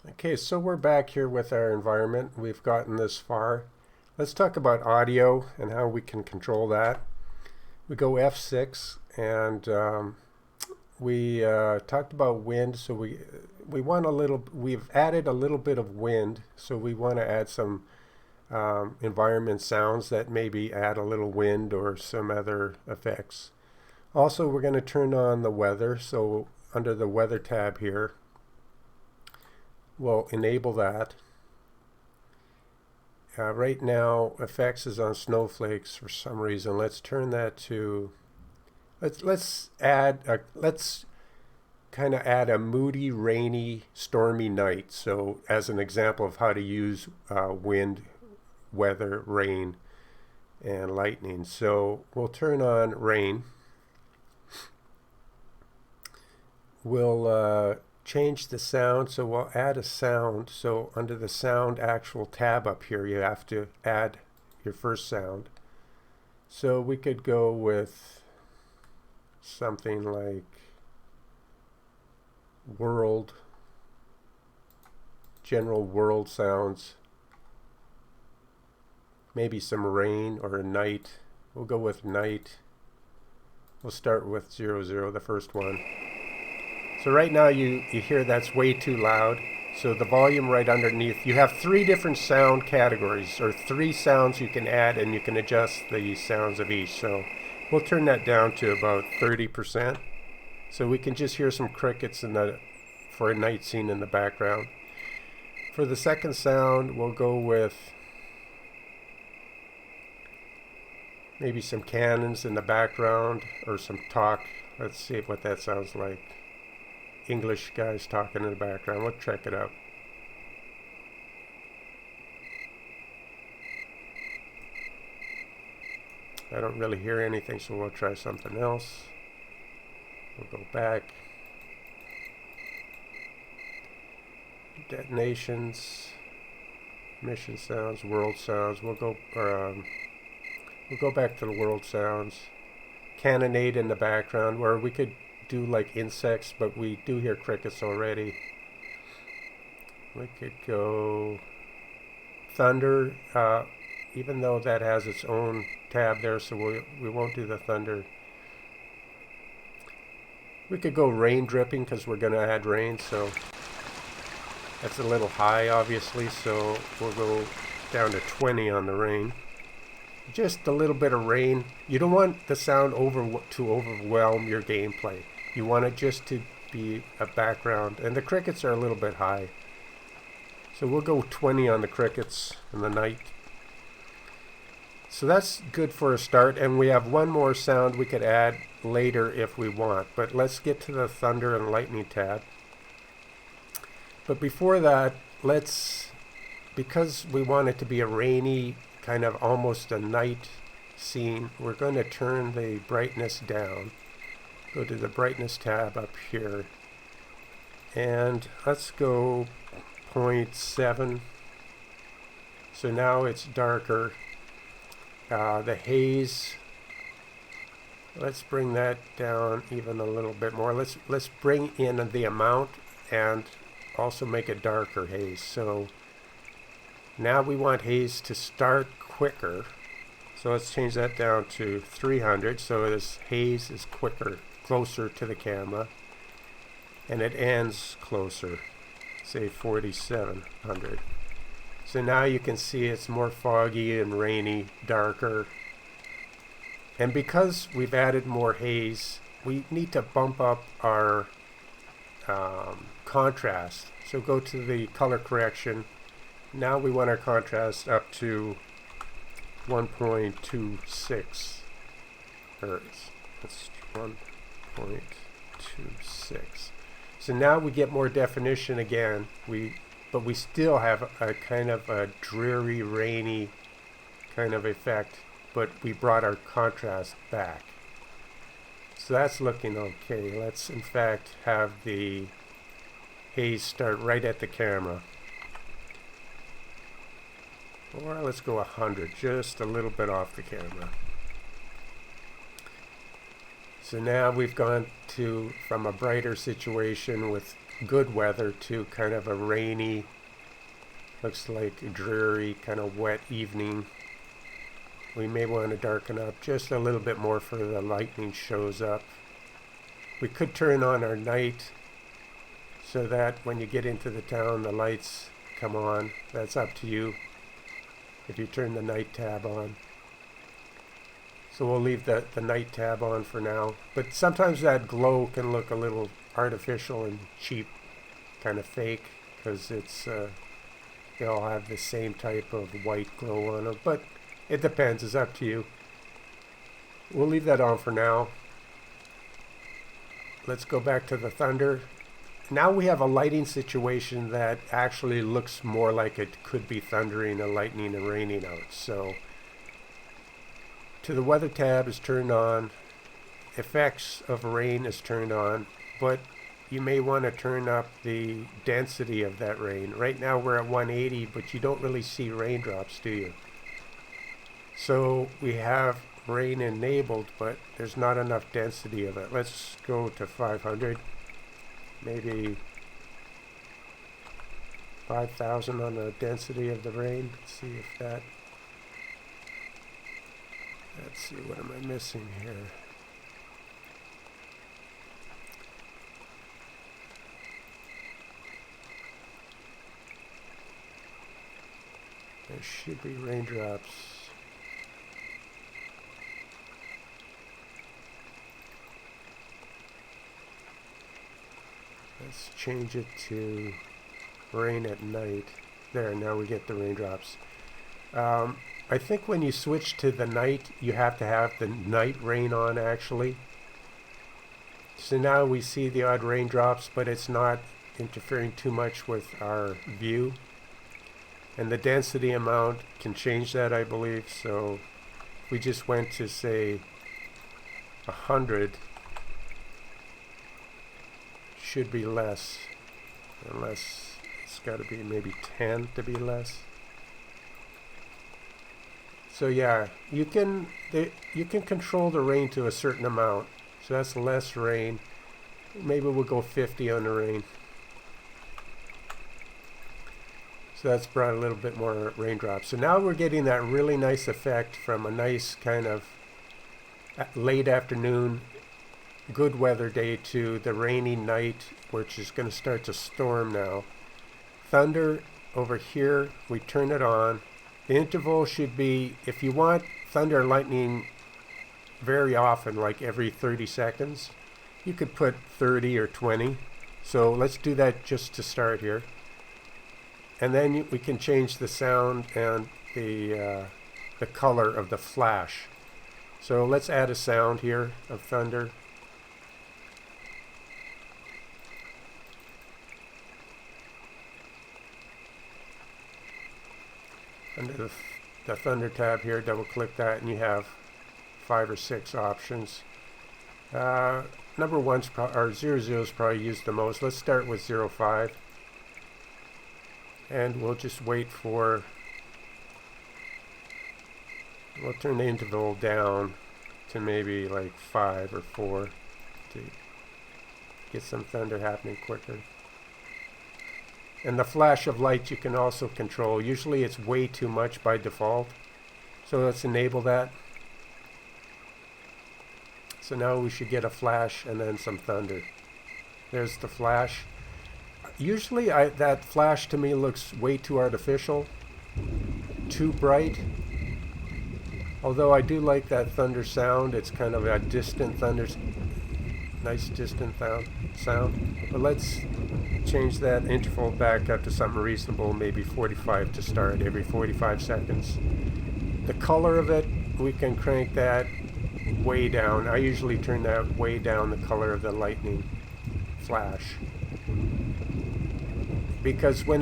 Okay, so we're back here with our environment. We've gotten this far. Let's talk about audio and how we can control that. We go F6 and we talked about wind. So we want a little. We've added a little bit of wind. So we want to add some environment sounds that maybe add a little wind or some other effects. Also, we're going to turn on the weather. So under the weather tab here, we'll enable that. Right now, effects is on snowflakes for some reason. Let's turn that to. Let's kind of add a moody, rainy, stormy night. So as an example of how to use wind, weather, rain, and lightning. So we'll turn on rain. We'll change the sound, so we'll add a sound. So under the sound actual tab up here, you have to add your first sound. So we could go with something like world, general world sounds, maybe some rain or a night. We'll go with night. We'll start with 00, the first one. So right now you hear that's way too loud. So the volume right underneath, you have three different sound categories, or three sounds you can add, and you can adjust the sounds of each. So we'll turn that down to about 30%. So we can just hear some crickets for a night scene in the background. For the second sound, we'll go with maybe some cannons in the background or some talk. Let's see what that sounds like. English guys talking in the background. We'll check it out. I don't really hear anything, so we'll try something else. We'll go back. Detonations, mission sounds, world sounds. We'll go back to the world sounds. Cannonade in the background, where we could do like insects, but we do hear crickets already. We could go thunder, even though that has its own tab there, so we won't do the thunder. We could go rain dripping because we're going to add rain, so that's a little high obviously, so we'll go down to 20 on the rain. Just a little bit of rain. You don't want the sound to overwhelm your gameplay. You want it just to be a background, and the crickets are a little bit high. So we'll go 20 on the crickets in the night. So that's good for a start, and we have one more sound we could add later if we want. But let's get to the thunder and lightning tab. But before that, because we want it to be a rainy, kind of almost a night scene, we're going to turn the brightness down. Go to the brightness tab up here, and let's go 0.7. So now it's darker. The haze, let's bring that down even a little bit more. Let's bring in the amount and also make a darker haze. So now we want haze to start quicker. So let's change that down to 300. So this haze is quicker, closer to the camera, and it ends closer, say 4700. So now you can see it's more foggy and rainy, darker. And because we've added more haze, we need to bump up our contrast. So go to the color correction. Now we want our contrast up to 1.26 hertz. That's 1.26. So now we get more definition again. But we still have a kind of a dreary, rainy kind of effect, but we brought our contrast back. So that's looking okay. Let's in fact have the haze start right at the camera. Or let's go 100, just a little bit off the camera. So now we've gone from a brighter situation with good weather to kind of a rainy, looks like a dreary, kind of wet evening. We may want to darken up just a little bit more for the lightning shows up. We could turn on our night so that when you get into the town, the lights come on. That's up to you if you turn the night tab on. So we'll leave the night tab on for now. But sometimes that glow can look a little artificial and cheap, kind of fake, because it's they all have the same type of white glow on them. But it depends. It's up to you. We'll leave that on for now. Let's go back to the thunder. Now we have a lighting situation that actually looks more like it could be thundering and lightning and raining out. So to the weather tab is turned on. Effects of rain is turned on, but you may want to turn up the density of that rain. Right now we're at 180, but you don't really see raindrops, do you? So we have rain enabled, but there's not enough density of it. Let's go to 500. Maybe 5,000 on the density of the rain. Let's see if that... Let's see, what am I missing here? There should be raindrops. Let's change it to rain at night. There, now we get the raindrops. I think when you switch to the night, you have to have the night rain on actually. So now we see the odd raindrops, but it's not interfering too much with our view. And the density amount can change that, I believe. So if we just went to, say, 100, should be less, unless it's got to be maybe 10 to be less. So yeah, you can control the rain to a certain amount. So that's less rain. Maybe we'll go 50 on the rain. So that's brought a little bit more raindrops. So now we're getting that really nice effect from a nice kind of late afternoon, good weather day to the rainy night, which is going to start to storm now. Thunder over here, we turn it on. The interval should be, if you want thunder and lightning very often, like every 30 seconds, you could put 30 or 20. So let's do that just to start here. And then we can change the sound and the color of the flash. So let's add a sound here of thunder. Under the thunder tab here, double click that and you have 5 or 6 options. Number 1's or 00 is probably used the most. Let's start with 05. And we'll just wait for, we'll turn the interval down to maybe like 5 or 4 to get some thunder happening quicker. And the flash of light you can also control. Usually it's way too much by default. So let's enable that. So now we should get a flash and then some thunder. There's the flash. Usually that flash to me looks way too artificial, too bright. Although I do like that thunder sound. It's kind of a distant thunder, nice distant sound. But let's change that interval back up to something reasonable, maybe 45 to start, every 45 seconds. The color of it, we can crank that way down. I usually turn that way down, the color of the lightning flash. Because when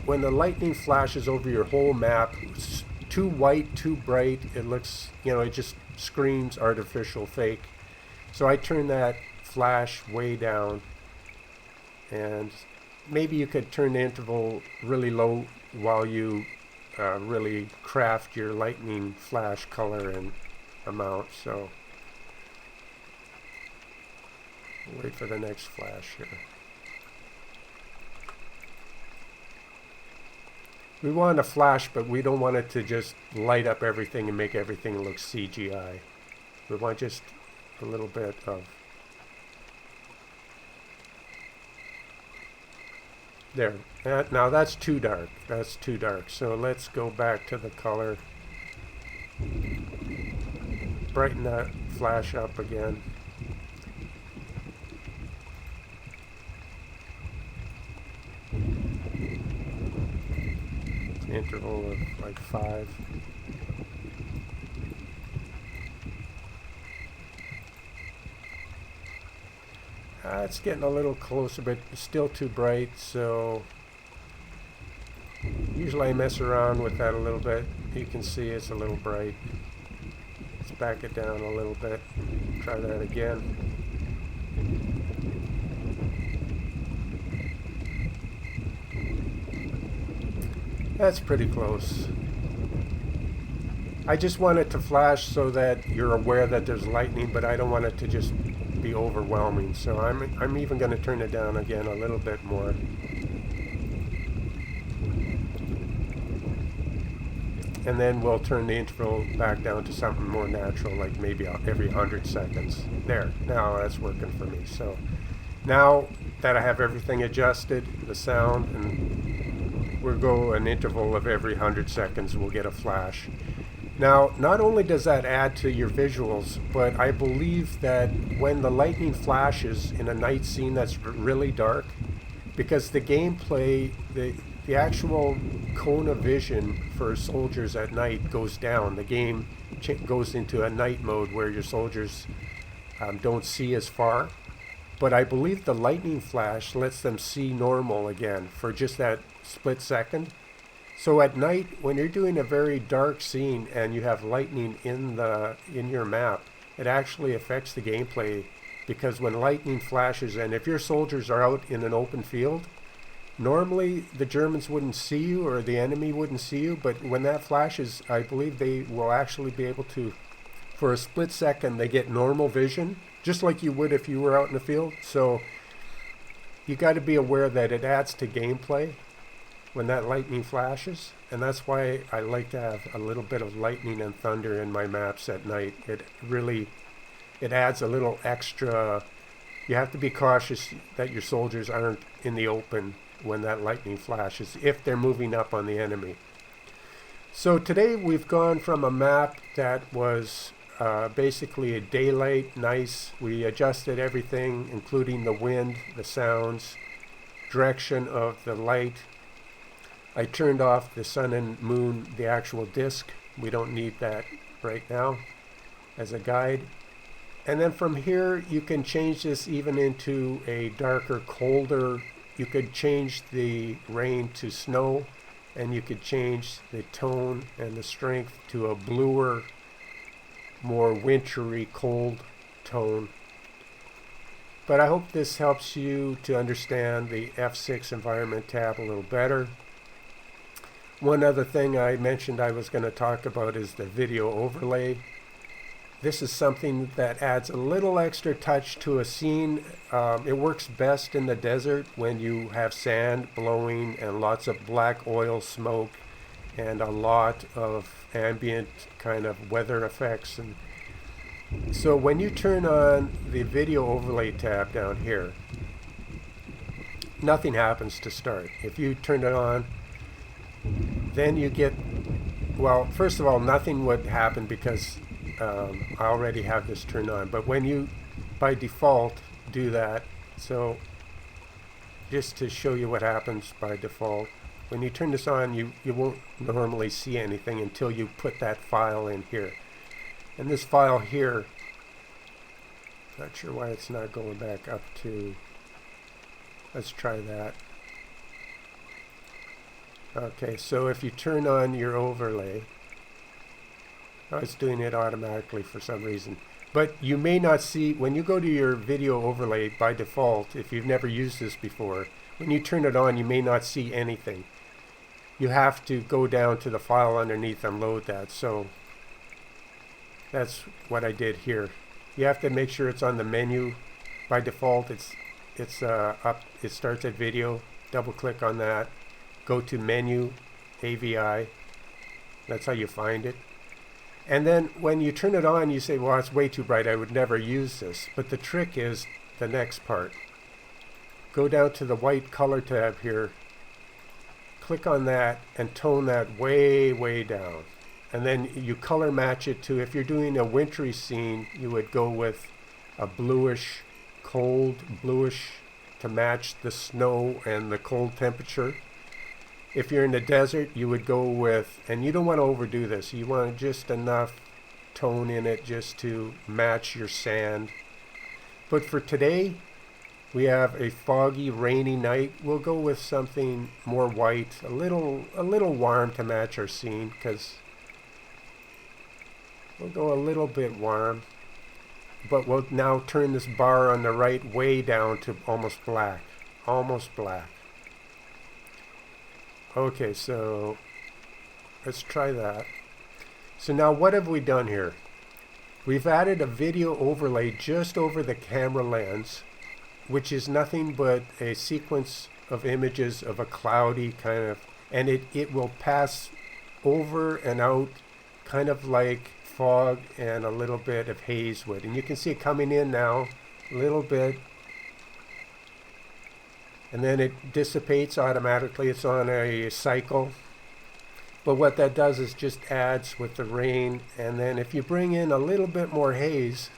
the lightning flashes over your whole map, it's too white, too bright, it looks, it just screams artificial, fake. So I turn that flash way down. And maybe you could turn the interval really low while you really craft your lightning flash color and amount. So wait for the next flash here. We want a flash, but we don't want it to just light up everything and make everything look CGI. We want just a little bit of... There. Now that's too dark. That's too dark. So let's go back to the color. Brighten that flash up again. Interval of like 5. It's getting a little closer, but still too bright, so usually I mess around with that a little bit. You can see it's a little bright. Let's back it down a little bit. Try that again. That's pretty close. I just want it to flash so that you're aware that there's lightning, but I don't want it to just be overwhelming. So I'm even going to turn it down again a little bit more. And then we'll turn the interval back down to something more natural, like maybe every 100 seconds. There, now that's working for me. So now that I have everything adjusted, the sound, and we'll go an interval of every 100 seconds, we'll get a flash. Now, not only does that add to your visuals, but I believe that when the lightning flashes in a night scene that's really dark, because the gameplay, the actual cone of vision for soldiers at night goes down. The game goes into a night mode where your soldiers don't see as far. But I believe the lightning flash lets them see normal again for just that split second. So at night, when you're doing a very dark scene and you have lightning in your map, it actually affects the gameplay, because when lightning flashes, and if your soldiers are out in an open field, normally the Germans wouldn't see you or the enemy wouldn't see you, but when that flashes, I believe they will actually be able to, for a split second, they get normal vision, just like you would if you were out in the field. So you got to be aware that it adds to gameplay when that lightning flashes, and that's why I like to have a little bit of lightning and thunder in my maps at night. It adds a little extra. You have to be cautious that your soldiers aren't in the open when that lightning flashes, if they're moving up on the enemy. So today we've gone from a map that was basically a daylight, nice. We adjusted everything, including the wind, the sounds, direction of the light. I turned off the sun and moon, the actual disk. We don't need that right now as a guide. And then from here, you can change this even into a darker, colder. You could change the rain to snow, and you could change the tone and the strength to a bluer, more wintry, cold tone. But I hope this helps you to understand the F6 environment tab a little better. One other thing I mentioned I was going to talk about is the video overlay. This is something that adds a little extra touch to a scene. It works best in the desert when you have sand blowing and lots of black oil smoke and a lot of ambient kind of weather effects. And so when you turn on the video overlay tab down here, nothing happens to start. If you turn it on, then you get, well, first of all, nothing would happen because I already have this turned on. But when you, by default, do that, so just to show you what happens by default, when you turn this on, you won't normally see anything until you put that file in here. And this file here, not sure why it's not going back up to, let's try that. Okay, so if you turn on your overlay, it's doing it automatically for some reason. But you may not see, when you go to your video overlay by default, if you've never used this before, when you turn it on, you may not see anything. You have to go down to the file underneath and load that. So that's what I did here. You have to make sure it's on the menu. By default, it's up. It starts at video. Double click on that. Go to menu, AVI. That's how you find it. And then when you turn it on, you say, well, it's way too bright. I would never use this. But the trick is the next part. Go down to the white color tab here. Click on that and tone that way, way down. And then you color match it to, if you're doing a wintry scene, you would go with a bluish, cold bluish to match the snow and the cold temperature. If you're in the desert, you would go with, and you don't want to overdo this, you want just enough tone in it just to match your sand. But for today, we have a foggy, rainy night. We'll go with something more white, a little warm to match our scene, because we'll go a little bit warm. But we'll now turn this bar on the right way down to almost black. Almost black. Okay, so let's try that. So now what have we done here? We've added a video overlay just over the camera lens, which is nothing but a sequence of images of a cloudy kind of, and it will pass over and out kind of like fog and a little bit of haze would. And you can see it coming in now, a little bit. And then it dissipates automatically. It's on a cycle. But what that does is just adds with the rain. And then if you bring in a little bit more haze,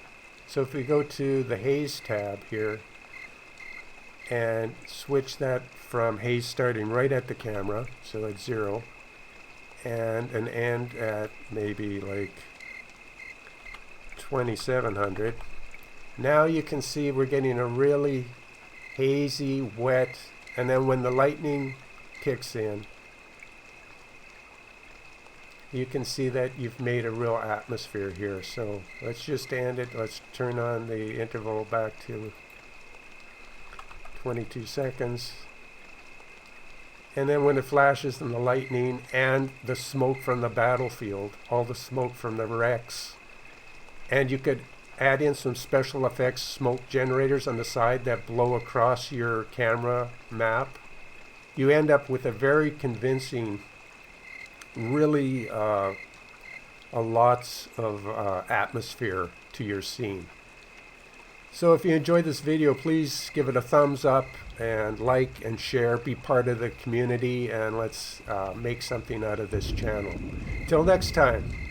so if we go to the haze tab here and switch that from haze starting right at the camera, so at 0, and an end at maybe like 2700. Now you can see we're getting a really hazy, wet, and then when the lightning kicks in, you can see that you've made a real atmosphere here. So let's just end it. Let's turn on the interval back to 22 seconds. And then when it flashes and the lightning and the smoke from the battlefield, all the smoke from the wrecks, and you could add in some special effects smoke generators on the side that blow across your camera map, you end up with a very convincing, really a lots of atmosphere to your scene. So if you enjoyed this video, please give it a thumbs up and like and share, be part of the community, and let's make something out of this channel. Till next time.